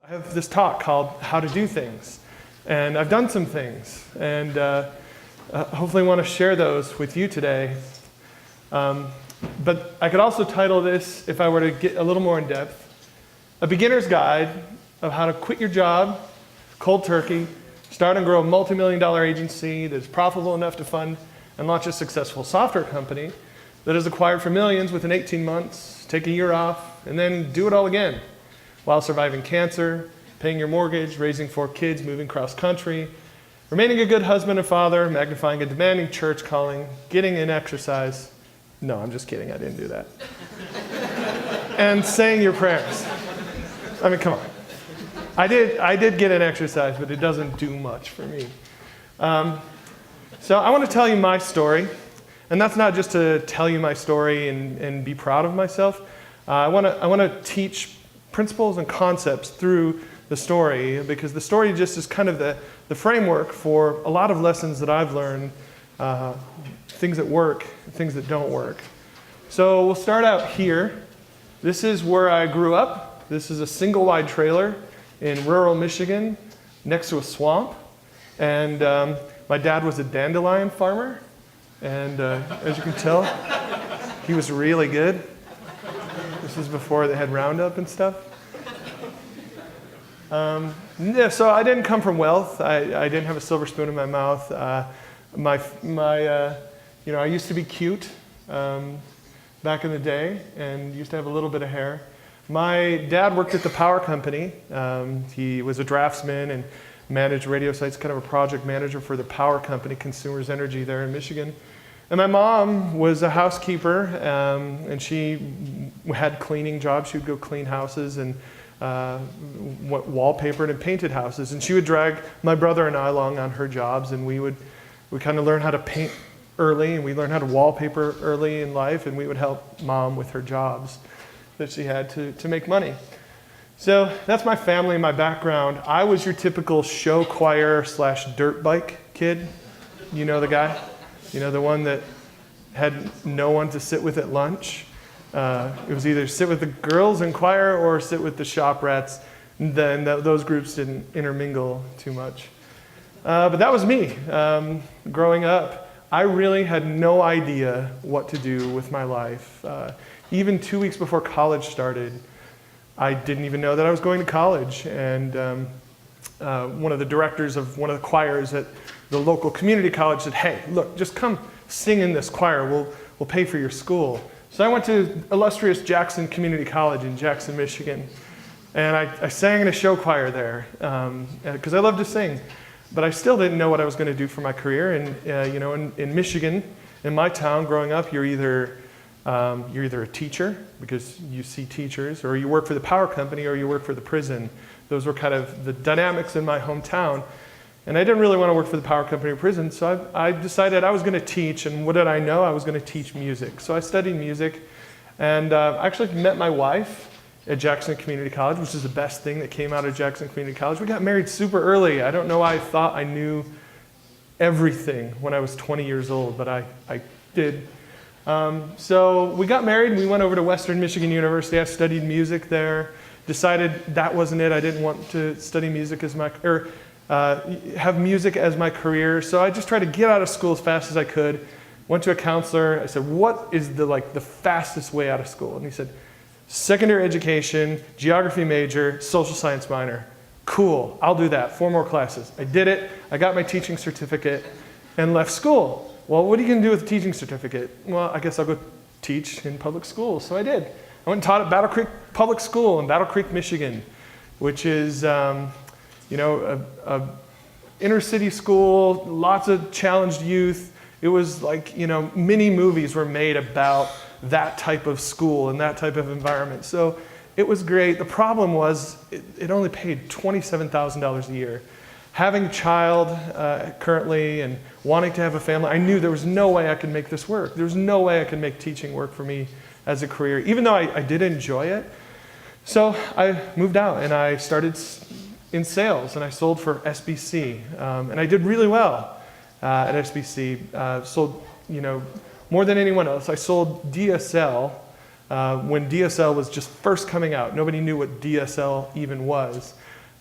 I have this talk called How to Do Things, and I've done some things, and hopefully want to share those with you today. But I could also title this, if I were to get a little more in depth, A Beginner's Guide of How to Quit Your Job, Cold Turkey, Start and Grow a Multi-million-dollar agency that is profitable enough to fund and launch a successful software company that is acquired for millions within 18 months, take a year off, and then do it all again, while surviving cancer, paying your mortgage, raising 4 kids, moving cross-country, remaining a good husband and father, magnifying a demanding church calling, getting in exercise. No, I'm just kidding, I didn't do that. And saying your prayers. I mean, come on. I did get in exercise, but it doesn't do much for me. So I want to tell you my story, and that's not just to tell you my story and be proud of myself. I want to teach principles and concepts through the story, because the story just is kind of the framework for a lot of lessons that I've learned, things that work, things that don't work. So we'll start out here. This is where I grew up. This is a single wide trailer in rural Michigan next to a swamp. And my dad was a dandelion farmer. And as you can tell, he was really good. This is before they had Roundup and stuff. Yeah, so I didn't come from wealth. I didn't have a silver spoon in my mouth. I used to be cute back in the day and used to have a little bit of hair. My dad worked at the power company. He was a draftsman and managed radio sites, kind of a project manager for the power company, Consumers Energy there in Michigan. And my mom was a housekeeper, and she had cleaning jobs. She would go clean houses and wallpapered and painted houses. And she would drag my brother and I along on her jobs, and we kind of learn how to paint early, and we learned how to wallpaper early in life, and we would help mom with her jobs that she had to make money. So that's my family, my background. I was your typical show choir / dirt bike kid. You know the guy? You know, the one that had no one to sit with at lunch. It was either sit with the girls in choir or sit with the shop rats. Then those groups didn't intermingle too much. But that was me. Growing up, I really had no idea what to do with my life. Even 2 weeks before college started, I didn't even know that I was going to college. And one of the directors of one of the choirs at the local community college said, "Hey, look, just come sing in this choir. We'll pay for your school." So I went to illustrious Jackson Community College in Jackson, Michigan. And I sang in a show choir there because I love to sing. But I still didn't know what I was going to do for my career. And in Michigan, in my town, growing up, you're either a teacher because you see teachers, or you work for the power company, or you work for the prison. Those were kind of the dynamics in my hometown. And I didn't really want to work for the power company or prison, so I decided I was going to teach. And what did I know? I was going to teach music. So I studied music, and I actually met my wife at Jackson Community College, which is the best thing that came out of Jackson Community College. We got married super early. I don't know why I thought I knew everything when I was 20 years old, but I did. So we got married, and we went over to Western Michigan University. I studied music there, decided that wasn't it. I didn't want to study music have music as my career. So I just tried to get out of school as fast as I could. Went to a counselor. I said, "What is the fastest way out of school?" And he said, "Secondary education, geography major, social science minor." Cool, I'll do that. 4 more classes. I did it. I got my teaching certificate and left school. Well, what are you going to do with a teaching certificate? Well, I guess I'll go teach in public schools. So I did. I went and taught at Battle Creek Public School in Battle Creek, Michigan, which is a inner city school, lots of challenged youth. It was like, mini movies were made about that type of school and that type of environment. So it was great. The problem was it only paid $27,000 a year. Having a child currently and wanting to have a family, I knew there was no way I could make this work. There was no way I could make teaching work for me as a career, even though I did enjoy it. So I moved out and I started in sales, and I sold for SBC. And I did really well at SBC. Sold, more than anyone else. I sold DSL when DSL was just first coming out. Nobody knew what DSL even was.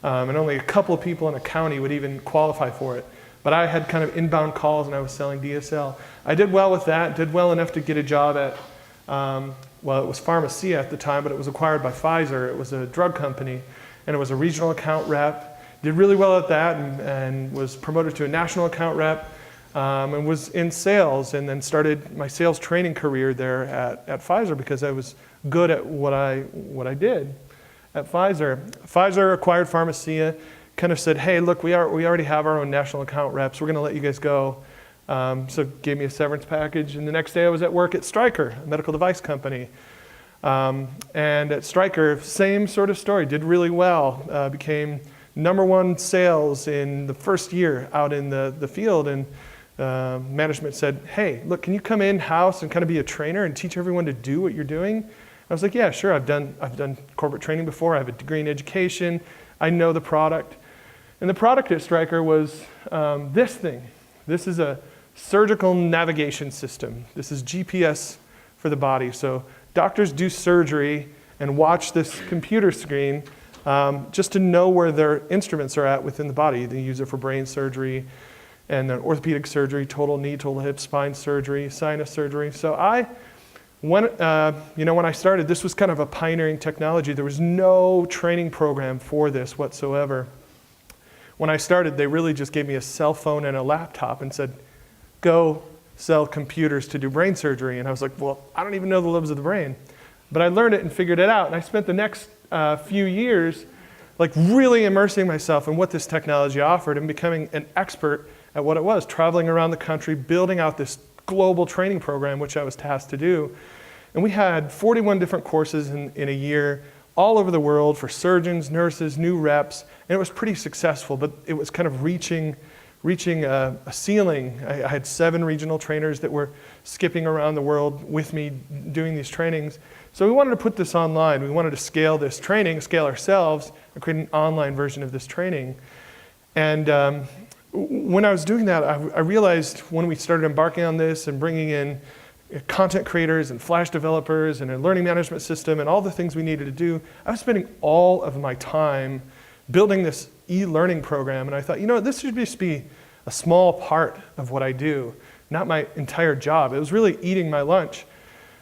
And only a couple of people in a county would even qualify for it. But I had kind of inbound calls, and I was selling DSL. I did well with that, did well enough to get a job at, well, it was Pharmacia at the time, but it was acquired by Qzzr. It was a drug company, and it was a regional account rep. Did really well at that, and was promoted to a national account rep, and was in sales, and then started my sales training career there at Qzzr because I was good at what I did at Qzzr. Qzzr acquired Pharmacia, kind of said, hey, look, we already have our own national account reps. We're going to let you guys go. So gave me a severance package. And the next day I was at work at Stryker, a medical device company. And at Stryker, same sort of story, did really well. Became #1 sales in the first year out in the field. And management said, hey, look, can you come in-house and kind of be a trainer and teach everyone to do what you're doing? I was like, yeah, sure. I've done corporate training before. I have a degree in education. I know the product. And the product at Stryker was this thing. This is a surgical navigation system. This is GPS for the body. So doctors do surgery and watch this computer screen just to know where their instruments are at within the body. They use it for brain surgery and then orthopedic surgery, total knee, total hip, spine surgery, sinus surgery. So when I started, this was kind of a pioneering technology. There was no training program for this whatsoever. When I started, they really just gave me a cell phone and a laptop and said, go sell computers to do brain surgery. And I was like, well, I don't even know the lobes of the brain. But I learned it and figured it out. And I spent the next few years like really immersing myself in what this technology offered and becoming an expert at what it was, traveling around the country, building out this global training program, which I was tasked to do. And we had 41 different courses in a year, all over the world for surgeons, nurses, new reps, and it was pretty successful, but it was kind of reaching a ceiling. I had 7 regional trainers that were skipping around the world with me doing these trainings. So we wanted to put this online. We wanted to scale this training, scale ourselves, and create an online version of this training. And when I was doing that, I realized when we started embarking on this and bringing in content creators and Flash developers and a learning management system and all the things we needed to do, I was spending all of my time building this e-learning program. And I thought, this should just be a small part of what I do, not my entire job. It was really eating my lunch.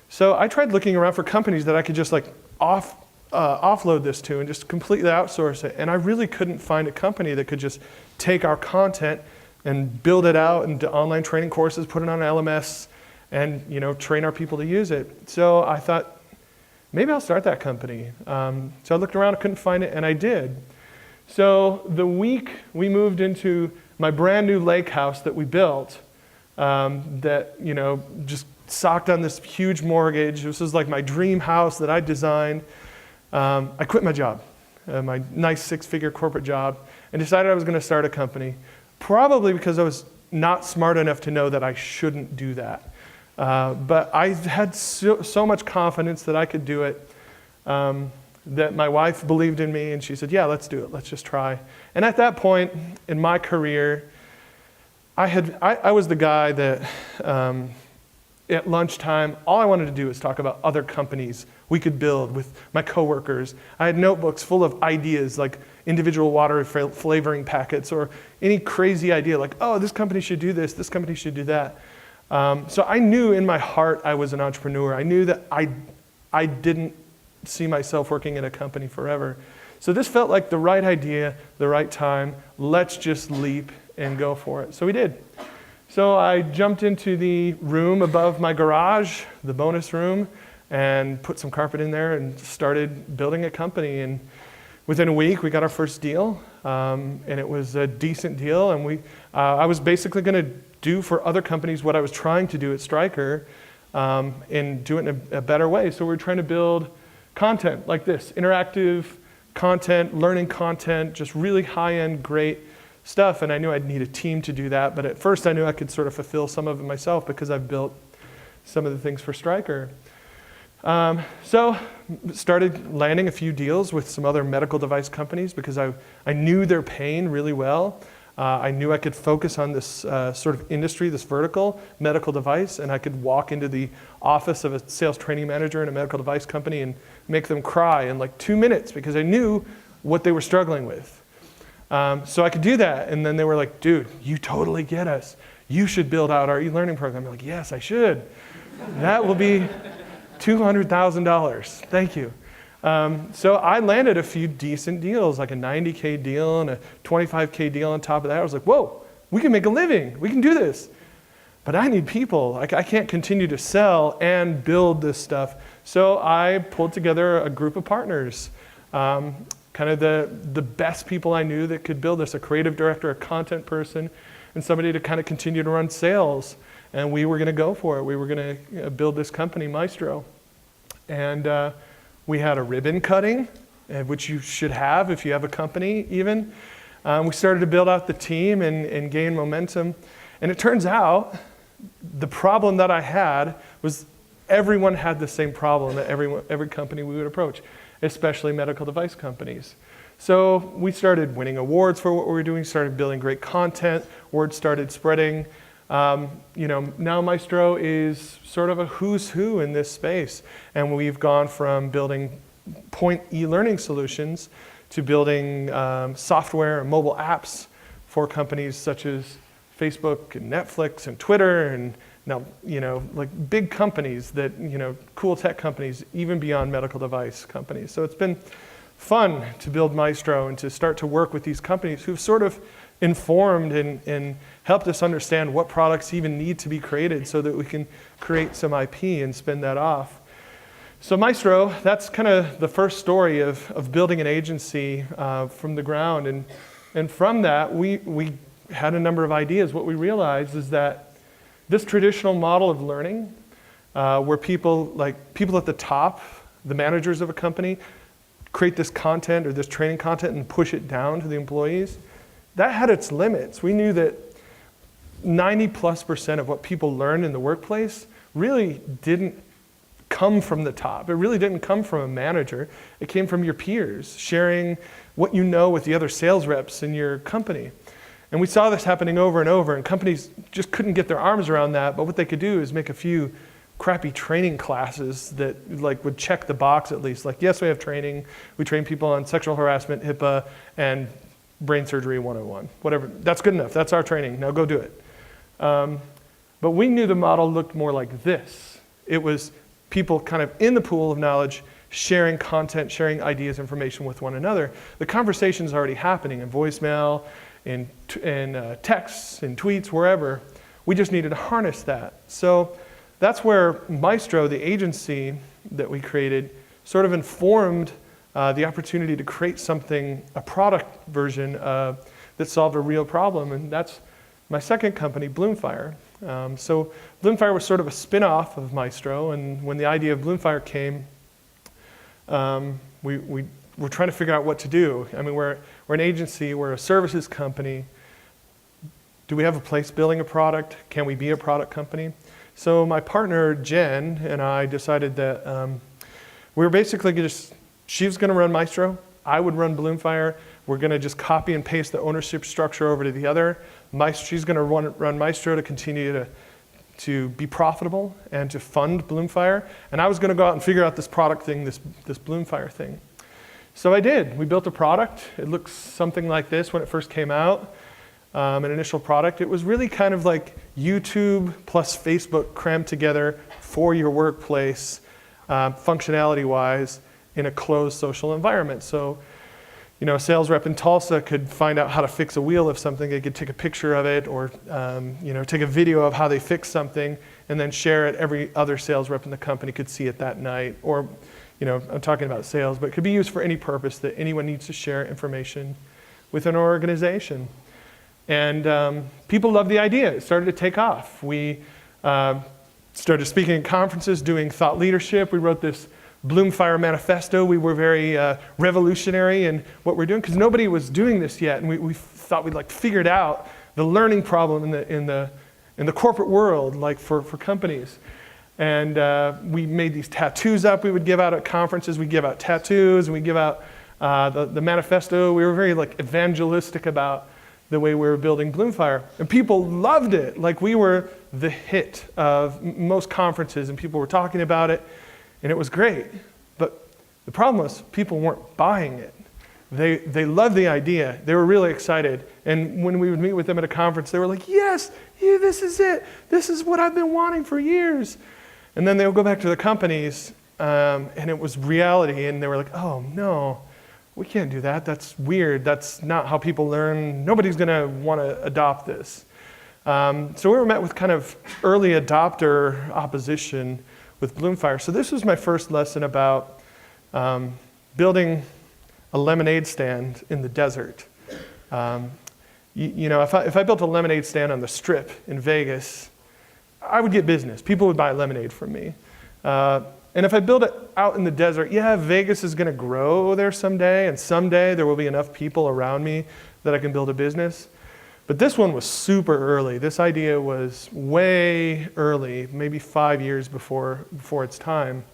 So I tried looking around for companies that I could just like offload this to and just completely outsource it. And I really couldn't find a company that could just take our content and build it out into online training courses, put it on LMS, and train our people to use it. So I thought, maybe I'll start that company. So I looked around, I couldn't find it, and I did. So the week we moved into my brand new lake house that we built, that just socked on this huge mortgage. This was like my dream house that I designed. I quit my job, my nice 6-figure corporate job, and decided I was going to start a company, probably because I was not smart enough to know that I shouldn't do that. But I had so much confidence that I could do it, that my wife believed in me, and she said, yeah, let's do it. Let's just try. And at that point in my career, I was the guy that at lunchtime, all I wanted to do was talk about other companies we could build with my coworkers. I had notebooks full of ideas like individual water flavoring packets or any crazy idea like, oh, this company should do this company should do that. So I knew in my heart I was an entrepreneur. I knew that I didn't see myself working in a company forever. So this felt like the right idea, the right time. Let's just leap and go for it. So we did. So I jumped into the room above my garage, the bonus room, and put some carpet in there and started building a company. And within a week, we got our first deal, and it was a decent deal. And I was basically going to do for other companies what I was trying to do at Stryker, and do it in a better way. So we're trying to build content like this, interactive content, learning content, just really high-end, great stuff. And I knew I'd need a team to do that. But at first, I knew I could sort of fulfill some of it myself because I've built some of the things for Stryker. So started landing a few deals with some other medical device companies because I knew their pain really well. I knew I could focus on this sort of industry, this vertical, medical device, and I could walk into the office of a sales training manager in a medical device company and make them cry in like 2 minutes because I knew what they were struggling with. So I could do that. And then they were like, dude, you totally get us. You should build out our e-learning program. I'm like, yes, I should. That will be $200,000. Thank you. So I landed a few decent deals, like a $90K deal and a $25K deal on top of that. I was like, whoa, we can make a living. We can do this. But I need people. I can't continue to sell and build this stuff. So I pulled together a group of partners, kind of the best people I knew that could build this, a creative director, a content person, and somebody to kind of continue to run sales. And we were going to go for it. We were going to build this company, Maestro. And we had a ribbon cutting, which you should have if you have a company even. We started to build out the team and gain momentum. And it turns out the problem that I had was everyone had the same problem that every company we would approach, especially medical device companies. So we started winning awards for what we were doing, started building great content, word started spreading. Now Maestro is sort of a who's who in this space. And we've gone from building point e-learning solutions to building software and mobile apps for companies such as Facebook and Netflix and Twitter and now, like big companies that, cool tech companies, even beyond medical device companies. So it's been fun to build Maestro and to start to work with these companies who've sort of informed and helped us understand what products even need to be created so that we can create some IP and spin that off. So Maestro, that's kind of the first story of building an agency from the ground. And from that, we had a number of ideas. What we realized is that this traditional model of learning, where people at the top, the managers of a company, create this content or this training content and push it down to the employees, that had its limits. We knew that 90+% of what people learn in the workplace really didn't come from the top. It really didn't come from a manager. It came from your peers, sharing what you know with the other sales reps in your company. And we saw this happening over and over, and companies just couldn't get their arms around that, but what they could do is make a few crappy training classes that would check the box at least. Like, yes, we have training. We train people on sexual harassment, HIPAA, and brain surgery 101. Whatever, that's good enough. That's our training. Now go do it. But we knew the model looked more like this. It was people kind of in the pool of knowledge, sharing content, sharing ideas, information with one another. The conversation's already happening in voicemail, in texts, in tweets, wherever. We just needed to harness that. So that's where Maestro, the agency that we created, sort of informed the opportunity to create something, a product version that solved a real problem. And that's my second company, Bloomfire. So Bloomfire was sort of a spin-off of Maestro. And when the idea of Bloomfire came, we were trying to figure out what to do. I mean, we're an agency, we're a services company. Do we have a place building a product? Can we be a product company? So my partner, Jen, and I decided that we were basically she was going to run Maestro, I would run Bloomfire. We're going to just copy and paste the ownership structure over to the other. She's going to run Maestro to continue to be profitable and to fund Bloomfire. And I was going to go out and figure out this product thing, this Bloomfire thing. So I did. We built a product. It looks something like this when it first came out, an initial product. It was really kind of like YouTube plus Facebook crammed together for your workplace, functionality-wise, in a closed social environment. So, a sales rep in Tulsa could find out how to fix a wheel of something. They could take a picture of it or, take a video of how they fixed something and then share it. Every other sales rep in the company could see it that night. Or, I'm talking about sales, but it could be used for any purpose that anyone needs to share information with an organization. And people loved the idea. It started to take off. We started speaking at conferences, doing thought leadership. We wrote this Bloomfire manifesto. We were very revolutionary in what we're doing because nobody was doing this yet, and we thought we'd figured out the learning problem in the corporate world, for companies. And we made these tattoos up. We would give out at conferences. We give out tattoos, and we give out the manifesto. We were very evangelistic about the way we were building Bloomfire, and people loved it. We were the hit of most conferences, and people were talking about it. And it was great, but the problem was people weren't buying it. they loved the idea. They were really excited. And when we would meet with them at a conference, they were like, yes, yeah, this is it. This is what I've been wanting for years. And then they would go back to their companies, and it was reality. And they were like, oh, no, we can't do that. That's weird. That's not how people learn. Nobody's going to want to adopt this. So we were met with kind of early adopter opposition with Bloomfire. So this was my first lesson about building a lemonade stand in the desert. If I built a lemonade stand on the Strip in Vegas, I would get business. People would buy lemonade from me. And if I build it out in the desert, yeah, Vegas is going to grow there someday, and someday there will be enough people around me that I can build a business. But this one was super early. This idea was way early, maybe 5 years before its time.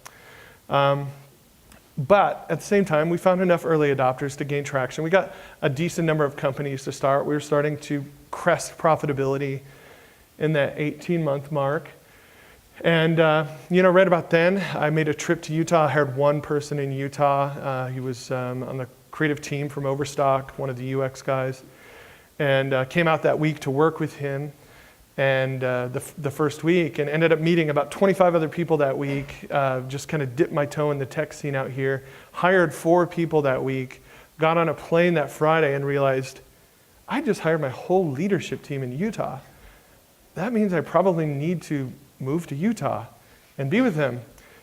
But at the same time, we found enough early adopters to gain traction. We got a decent number of companies to start. We were starting to crest profitability in that 18-month mark. And right about then, I made a trip to Utah. I hired one person in Utah. He was on the creative team from Overstock, one of the UX guys, and came out that week to work with him. And the first week, and ended up meeting about 25 other people that week, just kind of dipped my toe in the tech scene out here, hired 4 people that week, got on a plane that Friday and realized, I just hired my whole leadership team in Utah. That means I probably need to move to Utah and be with them.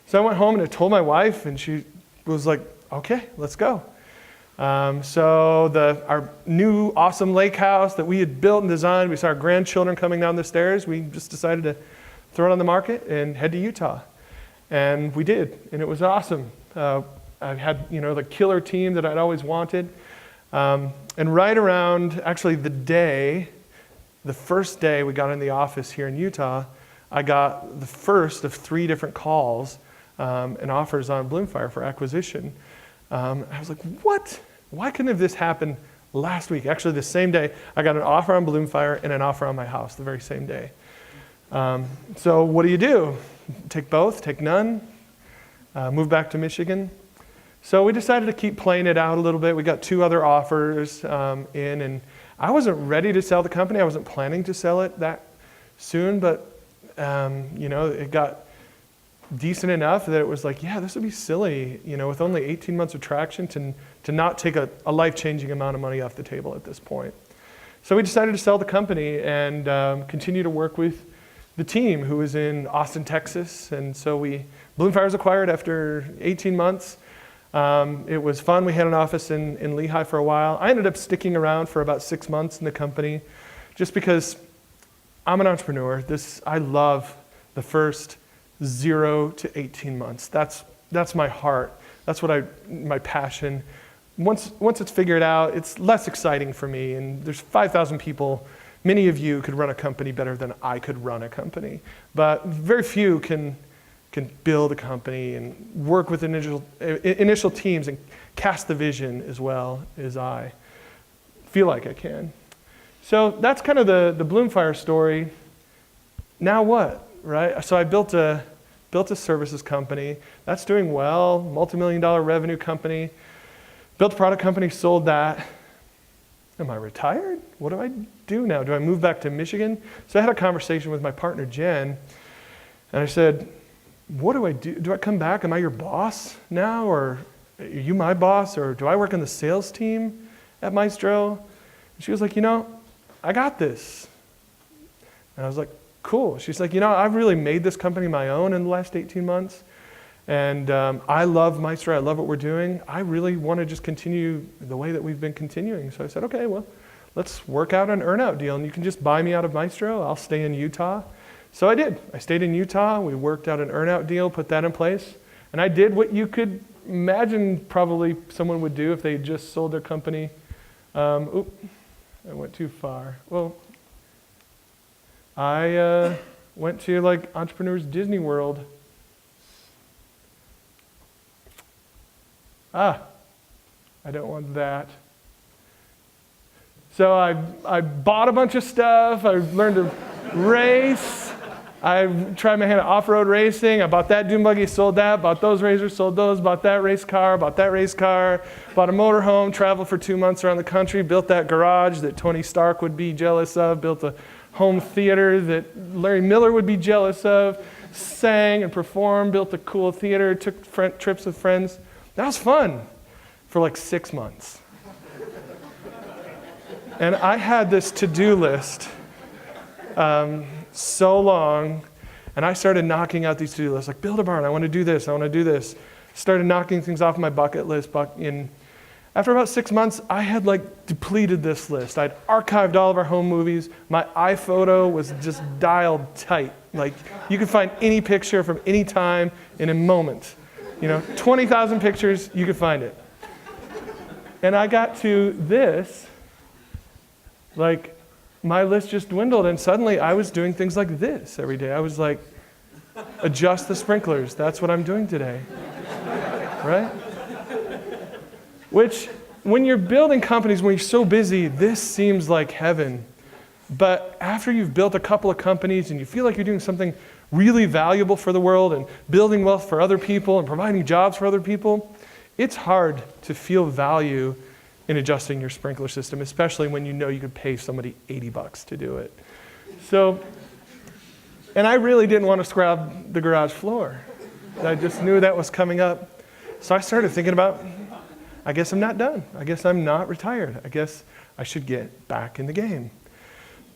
So I went home and I told my wife, and she was like, okay, let's go. So our new awesome lake house that we had built and designed, we saw our grandchildren coming down the stairs. We just decided to throw it on the market and head to Utah. And we did, and it was awesome. I had, the killer team that I'd always wanted. And right around, actually the first day we got in the office here in Utah, I got the first of 3 different calls and offers on Bloomfire for acquisition. I was like, what? Why couldn't have this happened last week? Actually, the same day, I got an offer on Bloomfire and an offer on my house the very same day. So what do? Take both, take none, move back to Michigan. So we decided to keep playing it out a little bit. We got 2 other offers in, and I wasn't ready to sell the company. I wasn't planning to sell it that soon, but it got decent enough that it was like, yeah, this would be silly, with only 18 months of traction to not take a life-changing amount of money off the table at this point. So we decided to sell the company and continue to work with the team who was in Austin, Texas. And so Bloomfire was acquired after 18 months. It was fun. We had an office in Lehigh for a while. I ended up sticking around for about 6 months in the company just because I'm an entrepreneur. I love the first 0 to 18 months. That's my heart. That's my passion. Once it's figured out, it's less exciting for me. And there's 5,000 people. Many of you could run a company better than I could run a company, but very few can build a company and work with initial teams and cast the vision as well as I feel like I can. So that's kind of the Bloomfire story. Now what, right? So I built a services company. That's doing well, multi-million-dollar revenue company. Built a product company, sold that. Am I retired? What do I do now? Do I move back to Michigan? So I had a conversation with my partner, Jen, and I said, what do I do? Do I come back? Am I your boss now? Or are you my boss? Or do I work on the sales team at Maestro? And she was like, I got this. And I was like, cool. She's like, I've really made this company my own in the last 18 months. And I love Maestro. I love what we're doing. I really want to just continue the way that we've been continuing. So I said, okay, well, let's work out an earn-out deal. And you can just buy me out of Maestro. I'll stay in Utah. So I did. I stayed in Utah. We worked out an earn-out deal, put that in place. And I did what you could imagine probably someone would do if they just sold their company. I went too far. Well, I went to Entrepreneurs Disney World. I don't want that. So I bought a bunch of stuff. I learned to race. I tried my hand at off-road racing. I bought that dune buggy, sold that, bought those razors, sold those, bought that race car, bought a motorhome, traveled for 2 months around the country, built that garage that Tony Stark would be jealous of, built a home theater that Larry Miller would be jealous of, sang and performed, built a cool theater, took trips with friends. That was fun for like 6 months. And I had this to-do list so long, and I started knocking out these to-do lists, like build a barn, I want to do this, I want to do this. Started knocking things off my bucket list. After about 6 months, I had like depleted this list. I'd archived all of our home movies. My iPhoto was just dialed tight. Like you could find any picture from any time in a moment. 20,000 pictures, you could find it. And I got to this, like, my list just dwindled, and suddenly I was doing things like this every day. I was like, adjust the sprinklers. That's what I'm doing today, right? Which, when you're building companies, when you're so busy, this seems like heaven. But after you've built a couple of companies and you feel like you're doing something really valuable for the world and building wealth for other people and providing jobs for other people, it's hard to feel value in adjusting your sprinkler system, especially when you know you could pay somebody $80 to do it. So, and I really didn't want to scrub the garage floor. I just knew that was coming up. So I started thinking about, I guess I'm not done. I guess I'm not retired. I guess I should get back in the game.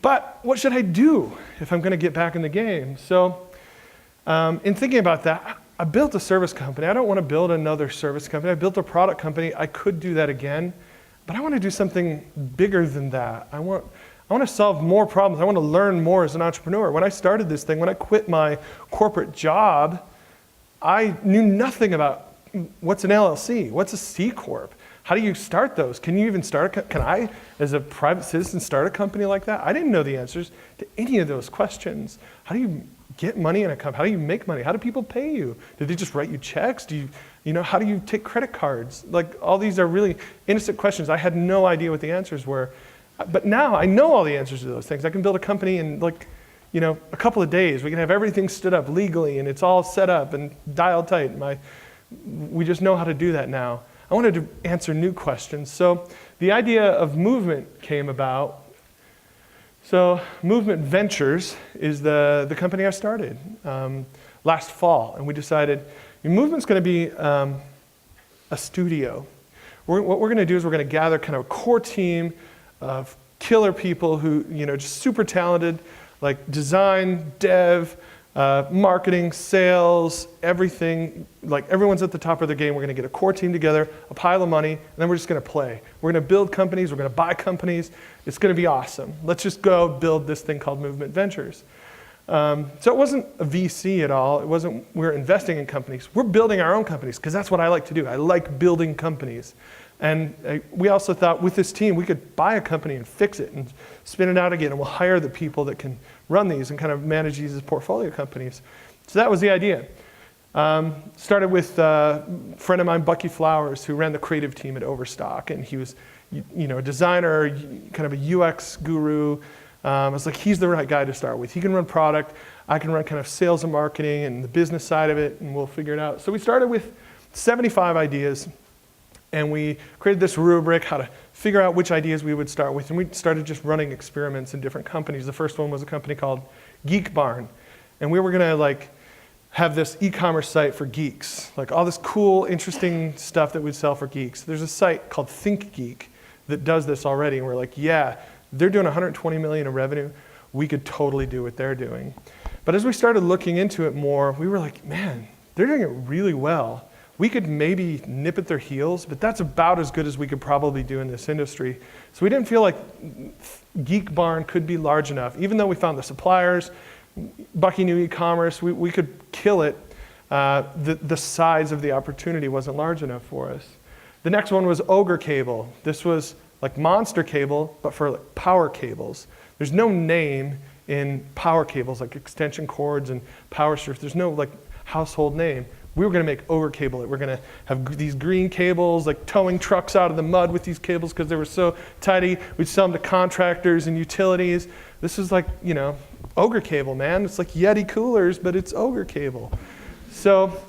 But what should I do if I'm going to get back in the game? So in thinking about that, I built a service company. I don't want to build another service company. I built a product company. I could do that again. But I want to do something bigger than that. I want to solve more problems. I want to learn more as an entrepreneur. When I started this thing, when I quit my corporate job, I knew nothing about what's an LLC, what's a C Corp, how do you start those? Can you even can I, as a private citizen, start a company like that? I didn't know the answers to any of those questions. How do you get money in a company? How do you make money? How do people pay you? Do they just write you checks? How do you take credit cards? Like, all these are really innocent questions. I had no idea what the answers were. But now I know all the answers to those things. I can build a company in a couple of days. We can have everything stood up legally and it's all set up and dialed tight. We just know how to do that now. I wanted to answer new questions. So the idea of movement came about. So Movement Ventures is the company I started last fall. And we decided Movement's going to be a studio. What we're going to do is we're going to gather kind of a core team of killer people who, just super talented, like design, dev, marketing, sales, everything. Like, everyone's at the top of their game. We're going to get a core team together, a pile of money, and then we're just going to play. We're going to build companies. We're going to buy companies. It's going to be awesome. Let's just go build this thing called Movement Ventures. So it wasn't a VC at all. It wasn't we're investing in companies. We're building our own companies because that's what I like to do. I like building companies. And we also thought with this team, we could buy a company and fix it and spin it out again, and we'll hire the people that can run these and kind of manage these as portfolio companies. So that was the idea. Started with a friend of mine, Bucky Flowers, who ran the creative team at Overstock, and he was a designer, kind of a UX guru. I was like, he's the right guy to start with. He can run product. I can run kind of sales and marketing and the business side of it, and we'll figure it out. So we started with 75 ideas, and we created this rubric, how to figure out which ideas we would start with. And we started just running experiments in different companies. The first one was a company called Geek Barn. And we were going to have this e-commerce site for geeks, like all this cool, interesting stuff that we'd sell for geeks. There's a site called ThinkGeek that does this already. And we're like, yeah, they're doing 120 million in revenue. We could totally do what they're doing. But as we started looking into it more, we were like, man, they're doing it really well. We could maybe nip at their heels, but that's about as good as we could probably do in this industry. So we didn't feel like Geek Barn could be large enough. Even though we found the suppliers, Bucky knew e-commerce, we could kill it. The size of the opportunity wasn't large enough for us. The next one was Ogre Cable. This was like Monster Cable, but for power cables. There's no name in power cables, like extension cords and power strips. There's no household name. We were going to make Ogre Cable. We're going to have these green cables, like towing trucks out of the mud with these cables because they were so tidy. We'd sell them to contractors and utilities. This was Ogre cable, man. It's like Yeti coolers, but it's Ogre cable. So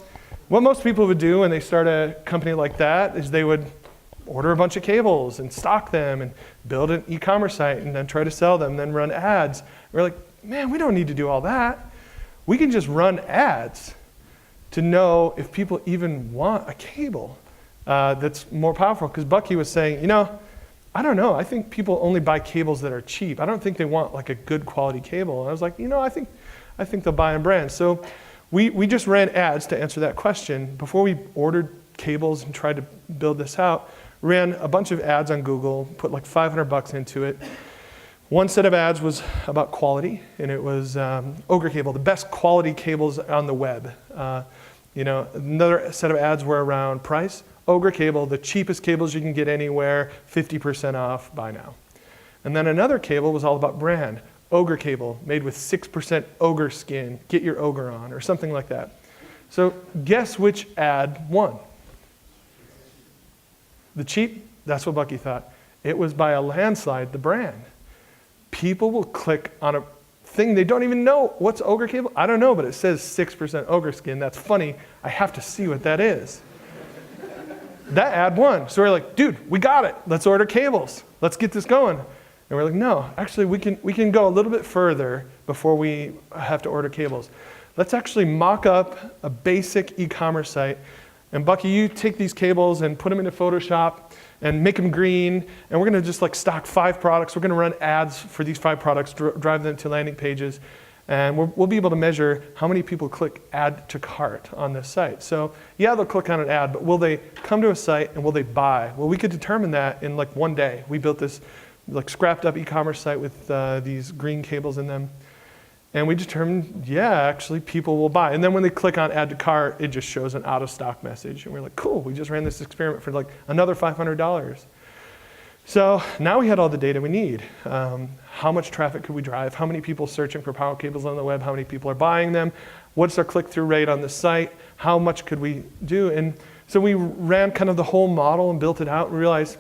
what most people would do when they start a company like that is they would order a bunch of cables and stock them and build an e-commerce site and then try to sell them, then run ads. We're like, man, we don't need to do all that. We can just run ads to know if people even want a cable that's more powerful. Because Bucky was saying, I don't know. I think people only buy cables that are cheap. I don't think they want like a good quality cable. And I was like, I think they'll buy a brand. So we just ran ads to answer that question. Before we ordered cables and tried to build this out, ran a bunch of ads on Google, put like $500 into it. One set of ads was about quality, and it was Ogre cable, the best quality cables on the web. Another set of ads were around price. Ogre cable, the cheapest cables you can get anywhere, 50% off, buy now. And then another cable was all about brand. Ogre cable, made with 6% ogre skin, get your ogre on, or something like that. So guess which ad won? The cheap? That's what Bucky thought. It was by a landslide, the brand. People will click on a thing they don't even know. What's ogre cable? I don't know, but it says 6% ogre skin. That's funny. I have to see what that is. That ad won. So we're like, dude, we got it. Let's order cables. Let's get this going. And we're like, no, actually we can go a little bit further before we have to order cables. Let's actually mock up a basic e-commerce site. And Bucky, you take these cables and put them into Photoshop and make them green. And we're going to just like stock 5 products. We're going to run ads for these 5 products, drive them to landing pages. And we'll be able to measure how many people click add to cart on this site. So yeah, they'll click on an ad, but will they come to a site and will they buy? Well, we could determine that in like one day. We built this like scrapped up e-commerce site with these green cables in them. And we determined, yeah, actually people will buy. And then when they click on add to cart, it just shows an out of stock message. And we're like, cool, we just ran this experiment for like another $500. So now we had all the data we need. How much traffic could we drive? How many people searching for power cables on the web? How many people are buying them? What's our click-through rate on the site? How much could we do? And so we ran kind of the whole model and built it out and realized,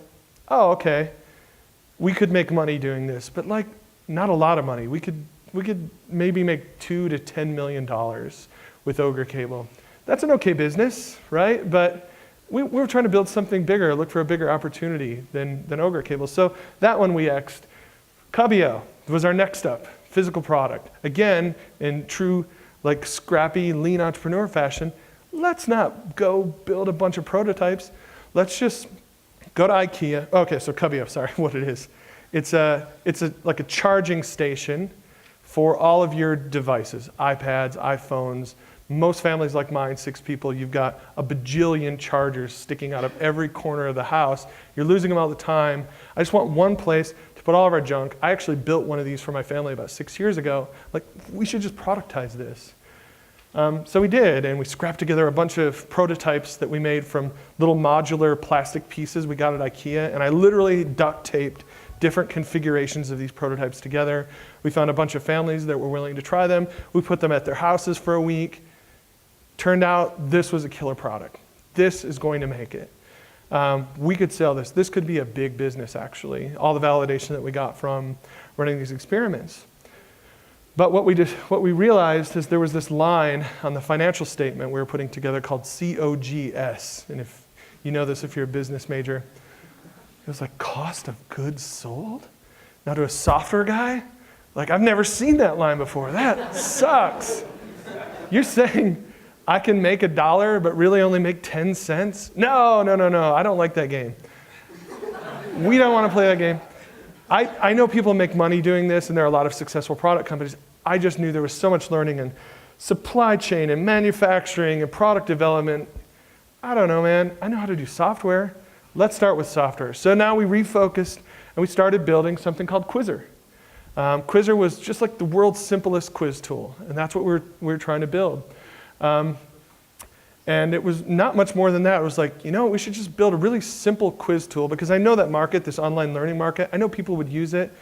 oh, okay, we could make money doing this, but like not a lot of money. We could maybe make $2 to $10 million with Ogre cable. That's an okay business, right? But we were trying to build something bigger, look for a bigger opportunity than Ogre cable. So that one we X'd. Qzzr was our next up, physical product. Again, in true like scrappy, lean entrepreneur fashion, let's not go build a bunch of prototypes. Let's just go to IKEA. Okay, so Qzzr, sorry, what it is. It's like a charging station for all of your devices, iPads, iPhones. Most families like mine, 6 people, you've got a bajillion chargers sticking out of every corner of the house. You're losing them all the time. I just want one place to put all of our junk. I actually built one of these for my family about 6 years ago. Like, we should just productize this. So we did, and we scrapped together a bunch of prototypes that we made from little modular plastic pieces we got at IKEA, and I literally duct taped different configurations of these prototypes together. We found a bunch of families that were willing to try them. We put them at their houses for a week. Turned out this was a killer product. This is going to make it. We could sell this. This could be a big business, actually. All the validation that we got from running these experiments. But what we realized is there was this line on the financial statement we were putting together called COGS. And if you know this, if you're a business major, it was like cost of goods sold. Now to a software guy, like I've never seen that line before. That sucks. You're saying I can make $1, but really only make 10 cents? No. I don't like that game. We don't want to play that game. I know people make money doing this, and there are a lot of successful product companies. I just knew there was so much learning in supply chain and manufacturing and product development. I don't know, man. I know how to do software. Let's start with software. So now we refocused, and we started building something called Qzzr. Qzzr was just like the world's simplest quiz tool, and that's what we were trying to build. And it was not much more than that. It was like, we should just build a really simple quiz tool, because I know that market, this online learning market, I know people would use it.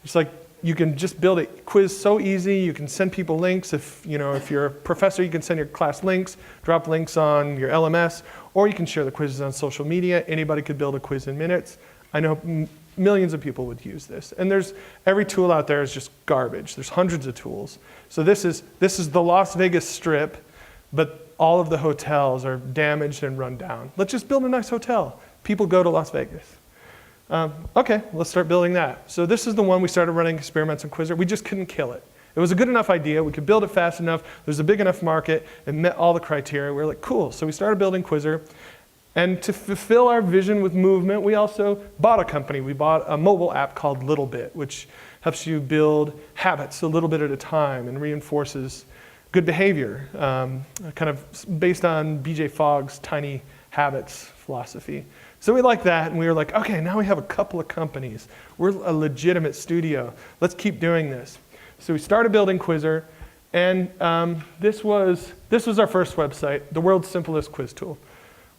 It's like you can just build a quiz so easy. You can send people links. If you're a professor, you can send your class links, drop links on your LMS, or you can share the quizzes on social media. Anybody could build a quiz in minutes. I know millions of people would use this. And every tool out there is just garbage. There's hundreds of tools. So this is the Las Vegas Strip, but all of the hotels are damaged and run down. Let's just build a nice hotel. People go to Las Vegas. Okay, let's start building that. So this is the one we started running experiments on Qzzr. We just couldn't kill it. It was a good enough idea. We could build it fast enough. There's a big enough market. It met all the criteria. We were like, cool. So we started building Qzzr. And to fulfill our vision with movement, we also bought a company. We bought a mobile app called Little Bit, which helps you build habits a little bit at a time and reinforces good behavior, kind of based on BJ Fogg's tiny habits philosophy. So we liked that, and we were like, okay, now we have a couple of companies. We're a legitimate studio. Let's keep doing this. So we started building Qzzr, and this was our first website, the world's simplest quiz tool.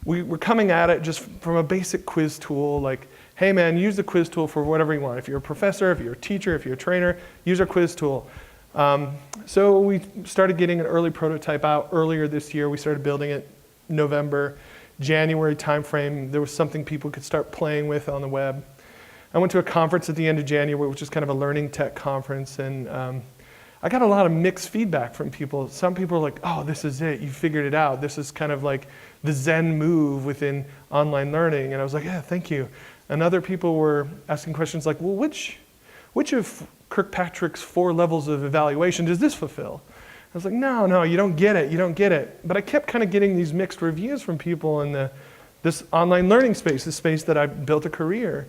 We were coming at it just from a basic quiz tool, like, hey man, use the quiz tool for whatever you want. If you're a professor, if you're a teacher, if you're a trainer, use our quiz tool. So we started getting an early prototype out earlier this year. We started building it November, January timeframe. There was something people could start playing with on the web. I went to a conference at the end of January, which is kind of a learning tech conference, and I got a lot of mixed feedback from people. Some people are like, oh, this is it, you figured it out. This is kind of like the Zen move within online learning. And I was like, yeah, thank you. And other people were asking questions like, well, which of Kirkpatrick's 4 levels of evaluation does this fulfill? I was like, no, you don't get it, you don't get it. But I kept kind of getting these mixed reviews from people in this online learning space, this space that I built a career.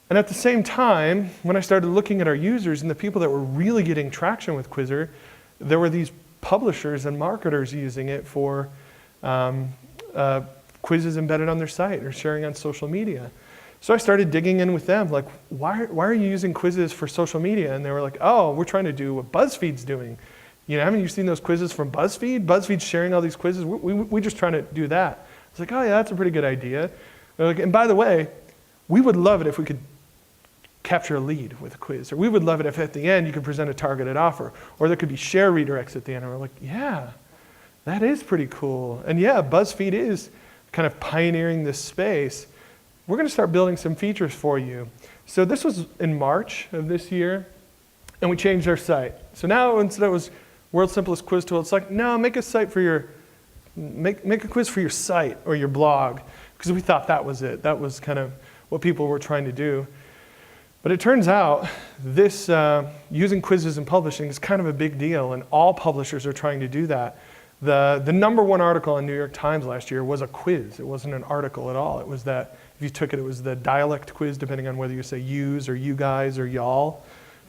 And at the same time, when I started looking at our users and the people that were really getting traction with Qzzr, there were these publishers and marketers using it for quizzes embedded on their site or sharing on social media. So I started digging in with them, like, why are you using quizzes for social media? And they were like, oh, we're trying to do what BuzzFeed's doing. You know, haven't you seen those quizzes from BuzzFeed? BuzzFeed's sharing all these quizzes. We're just trying to do that. I was like, oh yeah, that's a pretty good idea. They're like, and by the way, we would love it if we could capture a lead with a quiz, or we would love it if at the end you could present a targeted offer, or there could be share redirects at the end. And we're like, yeah, that is pretty cool. And yeah, BuzzFeed is kind of pioneering this space. We're going to start building some features for you. So this was in March of this year, and we changed our site. So now instead it was world's simplest quiz tool, it's like, no, make a site for your, make a quiz for your site or your blog, because we thought that was it. That was kind of what people were trying to do. But it turns out this using quizzes in publishing is kind of a big deal, and all publishers are trying to do that. The #1 article in New York Times last year was a quiz. It wasn't an article at all. It was that, if you took it, it was the dialect quiz, depending on whether you say yous or you guys or y'all.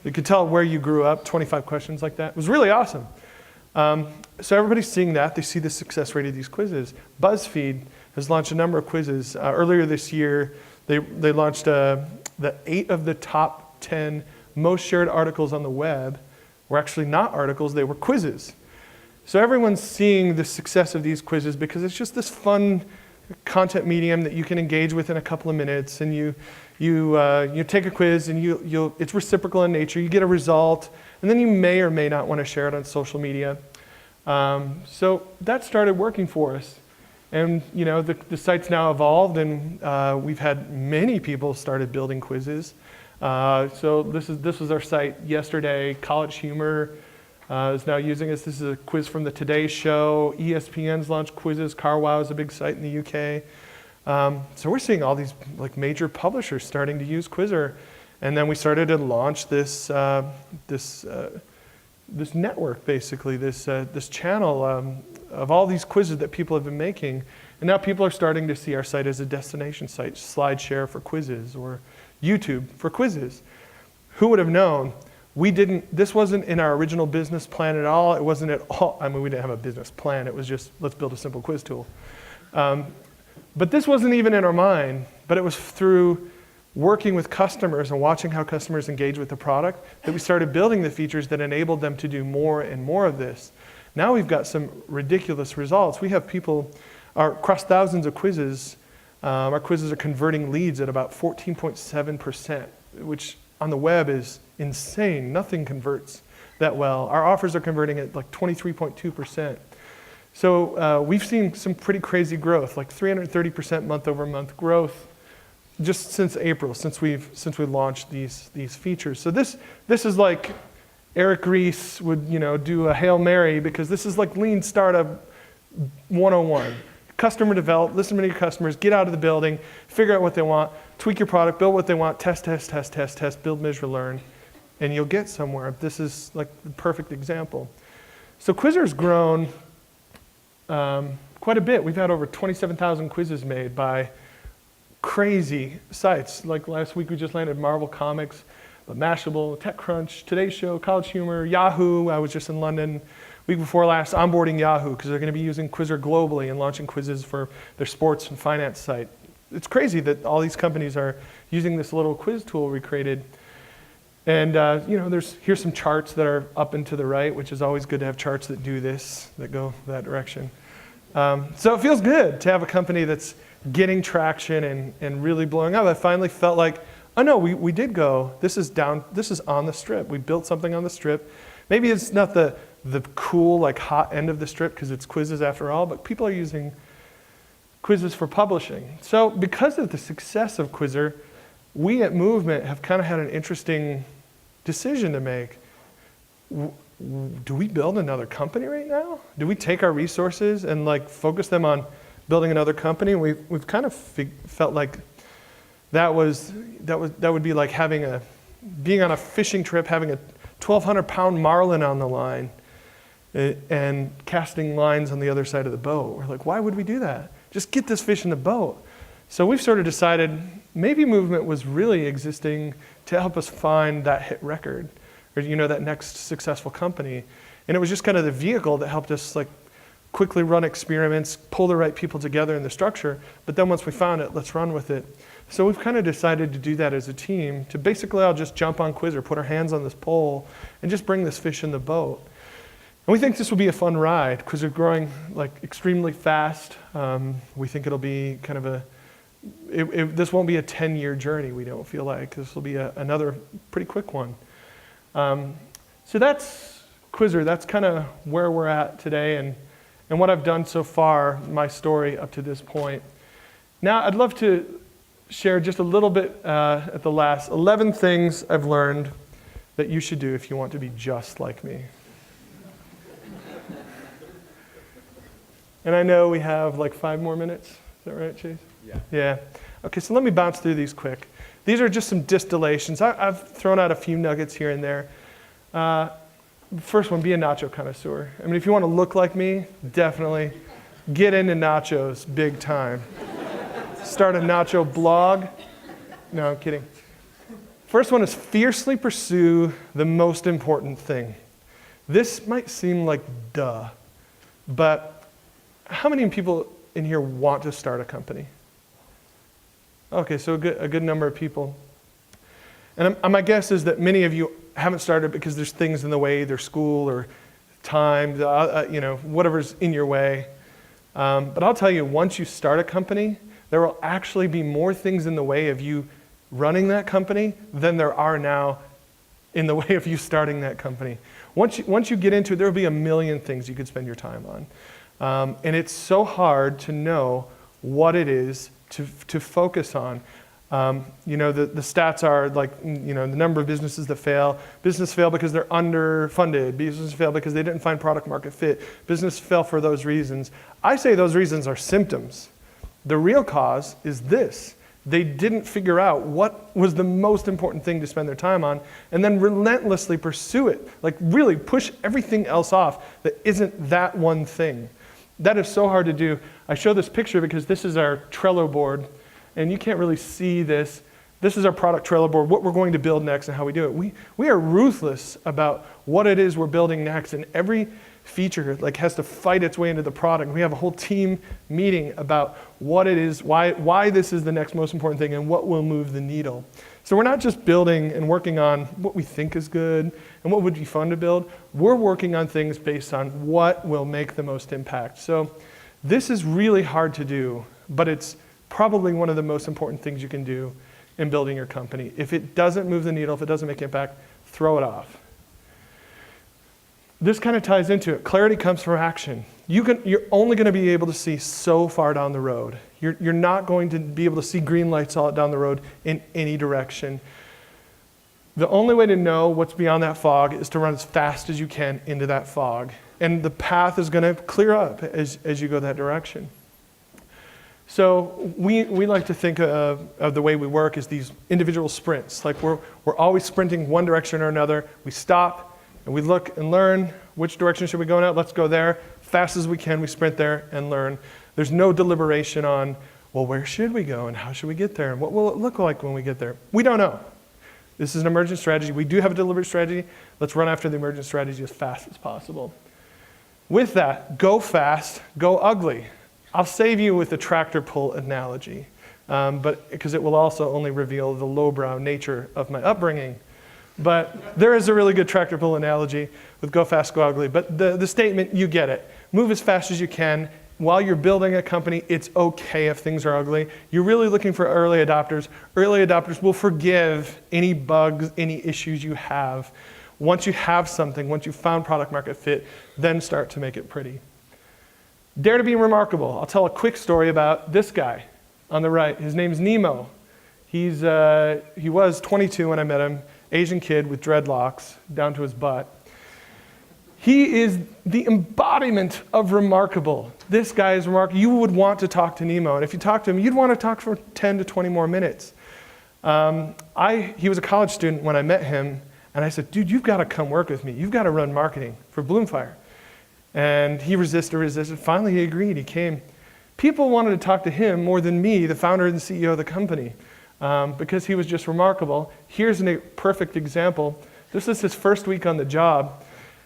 You could tell where you grew up, 25 questions like that. It was really awesome. So everybody's seeing that. They see the success rate of these quizzes. BuzzFeed has launched a number of quizzes. Earlier this year, they launched the 8 of the top 10 most shared articles on the web were actually not articles, they were quizzes. So everyone's seeing the success of these quizzes because it's just this fun content medium that you can engage with in a couple of minutes, and you take a quiz and it's reciprocal in nature. You get a result, and then you may or may not want to share it on social media. So that started working for us. And you know, the site's now evolved, and we've had many people started building quizzes. So this was our site yesterday. College Humor is now using us. This is a quiz from the Today Show. ESPN's launched quizzes. CarWow is a big site in the UK. So we're seeing all these like major publishers starting to use Qzzr, and then we started to launch this network, basically, this channel of all these quizzes that people have been making. And now people are starting to see our site as a destination site, SlideShare for quizzes, or YouTube for quizzes. Who would have known? This wasn't in our original business plan at all. It wasn't at all, I mean, we didn't have a business plan. It was just, let's build a simple quiz tool. But this wasn't even in our mind, but it was through working with customers and watching how customers engage with the product that we started building the features that enabled them to do more and more of this. Now we've got some ridiculous results. We have people, across thousands of quizzes, our quizzes are converting leads at about 14.7%, which on the web is insane. Nothing converts that well. Our offers are converting at like 23.2%. So we've seen some pretty crazy growth, like 330% month over month growth just since April, since we launched these features. So this is like Eric Ries would do a Hail Mary, because this is like Lean Startup 101. Customer develop, listen to your customers, get out of the building, figure out what they want, tweak your product, build what they want, test, build, measure, learn, and you'll get somewhere. This is like the perfect example. So Qzzr's grown quite a bit. We've had over 27,000 quizzes made by crazy sites. Like last week we just landed Marvel Comics, Mashable, TechCrunch, Today's Show, College Humor, Yahoo. I was just in London week before last onboarding Yahoo, because they're going to be using Qzzr globally and launching quizzes for their sports and finance site. It's crazy that all these companies are using this little quiz tool we created. And here's some charts that are up and to the right, which is always good to have charts that do this, that go that direction. So it feels good to have a company that's getting traction and really blowing up. I finally felt like, oh no, we did go. This is on the strip. We built something on the strip. Maybe it's not the cool, like hot end of the strip, because it's quizzes after all, but people are using quizzes for publishing. So because of the success of Qzzr, we at Movement have kind of had an interesting decision to make. Do we build another company right now? Do we take our resources and like focus them on building another company? We've kind of felt like that would be like being on a fishing trip, having a 1,200-pound marlin on the line and casting lines on the other side of the boat. We're like, why would we do that? Just get this fish in the boat. So we've sort of decided maybe Movement was really existing to help us find that hit record, or that next successful company. And it was just kind of the vehicle that helped us like quickly run experiments, pull the right people together in the structure. But then once we found it, let's run with it. So we've kind of decided to do that as a team, to basically all just jump on Qzzr, put our hands on this pole, and just bring this fish in the boat. And we think this will be a fun ride. Qzzr growing like extremely fast. We think it'll be kind of this won't be a 10-year journey, we don't feel like. This will be another pretty quick one. So that's Qzzr. That's kind of where we're at today and what I've done so far, my story up to this point. Now I'd love to share just a little bit at the last 11 things I've learned that you should do if you want to be just like me. And I know we have like 5 more minutes. Is that right, Chase? Yeah. Okay, so let me bounce through these quick. These are just some distillations. I've thrown out a few nuggets here and there. First one, be a nacho connoisseur. I mean, if you want to look like me, definitely get into nachos big time. Start a nacho blog. No, I'm kidding. First one is fiercely pursue the most important thing. This might seem like duh, but how many people in here want to start a company? Okay, so a good number of people. And my guess is that many of you haven't started because there's things in the way, there's school or time, whatever's in your way. But I'll tell you, once you start a company, there will actually be more things in the way of you running that company than there are now in the way of you starting that company. Once you get into it, there will be a million things you could spend your time on. And it's so hard to know what it is to focus on. The stats are like, the number of businesses that fail. Business fail because they're underfunded. Business fail because they didn't find product market fit. Business fail for those reasons. I say those reasons are symptoms. The real cause is this. They didn't figure out what was the most important thing to spend their time on and then relentlessly pursue it. Like really push everything else off that isn't that one thing. That is so hard to do. I show this picture because this is our Trello board, and you can't really see this. This is our product Trello board, what we're going to build next and how we do it. We are ruthless about what it is we're building next, and every feature has to fight its way into the product. We have a whole team meeting about what it is, why this is the next most important thing, and what will move the needle. So we're not just building and working on what we think is good and what would be fun to build. We're working on things based on what will make the most impact. So this is really hard to do, but it's probably one of the most important things you can do in building your company. If it doesn't move the needle, if it doesn't make impact, throw it off. this kind of ties into it. Clarity comes from action. You're only going to be able to see so far down the road. You're not going to be able to see green lights all down the road in any direction. The only way to know what's beyond that fog is to run as fast as you can into that fog. And the path is going to clear up as you go that direction. So we like to think of the way we work as these individual sprints. Like we're always sprinting one direction or another. We stop and we look and learn which direction should we go now. Let's go there. Fast as we can, we sprint there and learn. There's no deliberation on, well, where should we go and how should we get there and what will it look like when we get there? We don't know. This is an emergent strategy. We do have a deliberate strategy. Let's run after the emergent strategy as fast as possible. With that, go fast, go ugly. I'll save you with the tractor pull analogy, but because it will also only reveal the lowbrow nature of my upbringing. But there is a really good tractor pull analogy with go fast, go ugly. But the statement, you get it. Move as fast as you can. While you're building a company, it's okay if things are ugly. You're really looking for early adopters. Early adopters will forgive any bugs, any issues you have. Once you have something, once you've found product market fit, then start to make it pretty. Dare to be remarkable. I'll tell a quick story about this guy on the right. His name's Nemo. He was 22 when I met him, Asian kid with dreadlocks down to his butt. He is the embodiment of remarkable. This guy is remarkable. You would want to talk to Nemo, and if you talk to him, you'd want to talk for 10 to 20 more minutes. He was a college student when I met him, and I said, dude, you've got to come work with me. You've got to run marketing for Bloomfire. And he resisted. Finally, he agreed. He came. People wanted to talk to him more than me, the founder and CEO of the company, because he was just remarkable. Here's a perfect example. This is his first week on the job.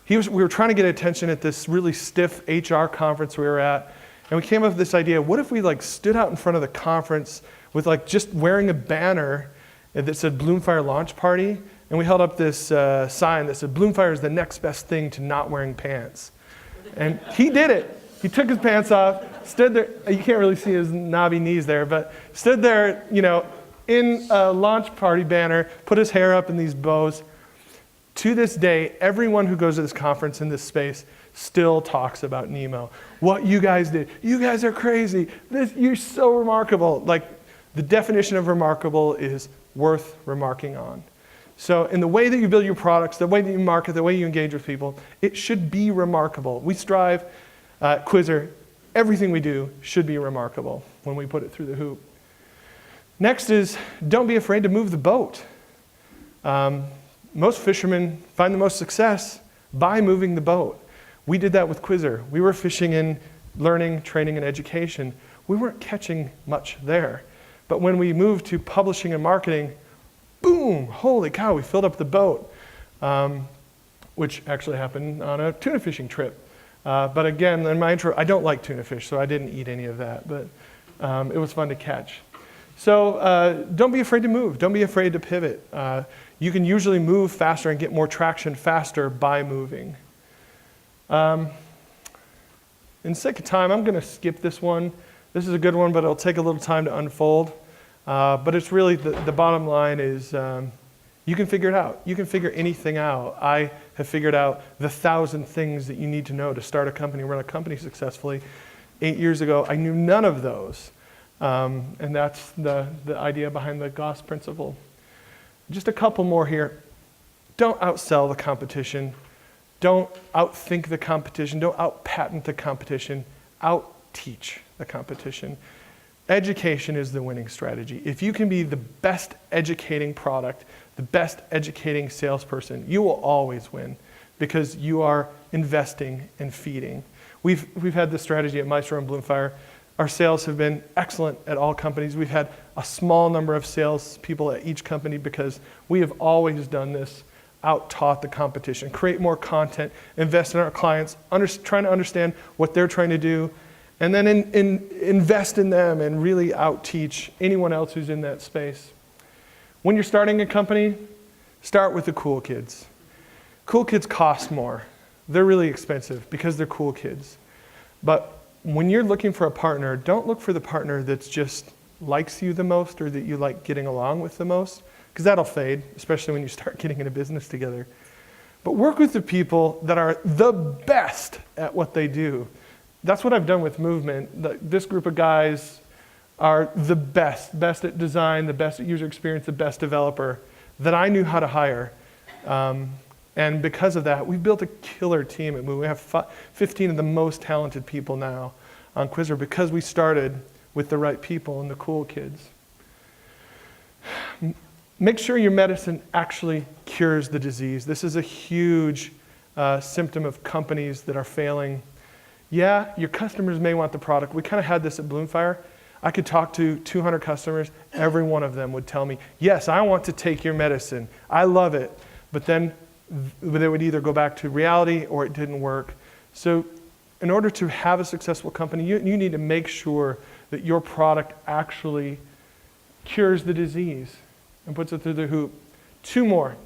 We were trying to get attention at this really stiff HR conference we were at, and we came up with this idea, what if we stood out in front of the conference with just wearing a banner that said Bloomfire Launch Party, and we held up this sign that said, Bloomfire is the next best thing to not wearing pants. And he did it. He took his pants off, stood there. You can't really see his knobby knees there, but stood there, in a launch party banner, put his hair up in these bows. To this day, everyone who goes to this conference in this space still talks about Nemo. What you guys did. You guys are crazy. You're so remarkable. The definition of remarkable is worth remarking on. So in the way that you build your products, the way that you market, the way you engage with people, it should be remarkable. We strive at Qzzr, everything we do should be remarkable when we put it through the hoop. Next is, don't be afraid to move the boat. Most fishermen find the most success by moving the boat. We did that with Qzzr. We were fishing in learning, training, and education. We weren't catching much there. But when we moved to publishing and marketing, boom, holy cow, we filled up the boat, which actually happened on a tuna fishing trip. But again, in my intro, I don't like tuna fish, so I didn't eat any of that, but it was fun to catch. So don't be afraid to move. Don't be afraid to pivot. You can usually move faster and get more traction faster by moving. In sake of time, I'm going to skip this one. This is a good one, but it'll take a little time to unfold. But it's really, the bottom line is you can figure it out. You can figure anything out. I have figured out the 1,000 things that you need to know to start a company, run a company successfully. 8 years ago, I knew none of those. And that's the idea behind the Gauss principle. Just a couple more here. Don't outsell the competition. Don't outthink the competition. Don't outpatent the competition. Out-teach the competition. Education is the winning strategy. If you can be the best educating product, the best educating salesperson, you will always win because you are investing and feeding. We've had this strategy at Maestro and Bloomfire. Our sales have been excellent at all companies. We've had a small number of sales people at each company because we have always done this, out-taught the competition, create more content, invest in our clients, trying to understand what they're trying to do, and then invest in them and really out-teach anyone else who's in that space. When you're starting a company, start with the cool kids. Cool kids cost more. They're really expensive because they're cool kids. But when you're looking for a partner, don't look for the partner that's just likes you the most or that you like getting along with the most, because that'll fade, especially when you start getting into business together. but work with the people that are the best at what they do. That's what I've done with Movement. This group of guys are the best at design, the best at user experience, the best developer that I knew how to hire. And because of that, we've built a killer team at Movement. We have 15 of the most talented people now on Qzzr because we started with the right people and the cool kids. Make sure your medicine actually cures the disease. This is a huge symptom of companies that are failing. Yeah, your customers may want the product. We kind of had this at Bloomfire. I could talk to 200 customers. Every one of them would tell me, yes, I want to take your medicine. I love it. But then they would either go back to reality or it didn't work. So in order to have a successful company, you need to make sure that your product actually cures the disease and puts it through the hoop. 2 more.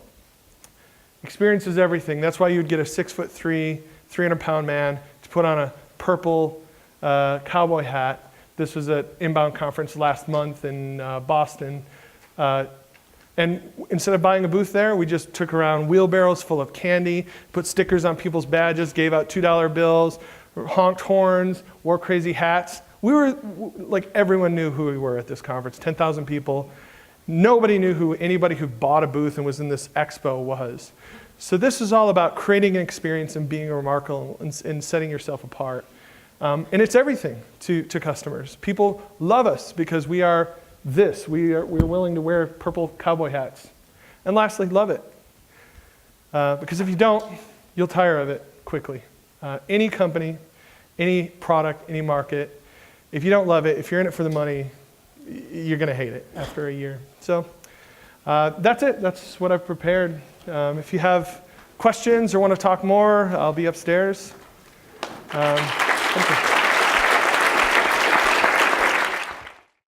Experience is everything. That's why you'd get a 6'3", 300-pound man to put on a purple cowboy hat. This was at Inbound Conference last month in Boston. And instead of buying a booth there, we just took around wheelbarrows full of candy, put stickers on people's badges, gave out $2 bills, honked horns, wore crazy hats. We were, like, everyone knew who we were at this conference, 10,000 people. Nobody knew who anybody who bought a booth and was in this expo was. So this is all about creating an experience and being remarkable and setting yourself apart. And it's everything to customers. People love us because we are this. We're willing to wear purple cowboy hats. And lastly, love it. Because if you don't, you'll tire of it quickly. Any company, any product, any market, if you don't love it, if you're in it for the money, you're going to hate it after a year. So that's it. That's what I've prepared. If you have questions or want to talk more, I'll be upstairs. Thank you.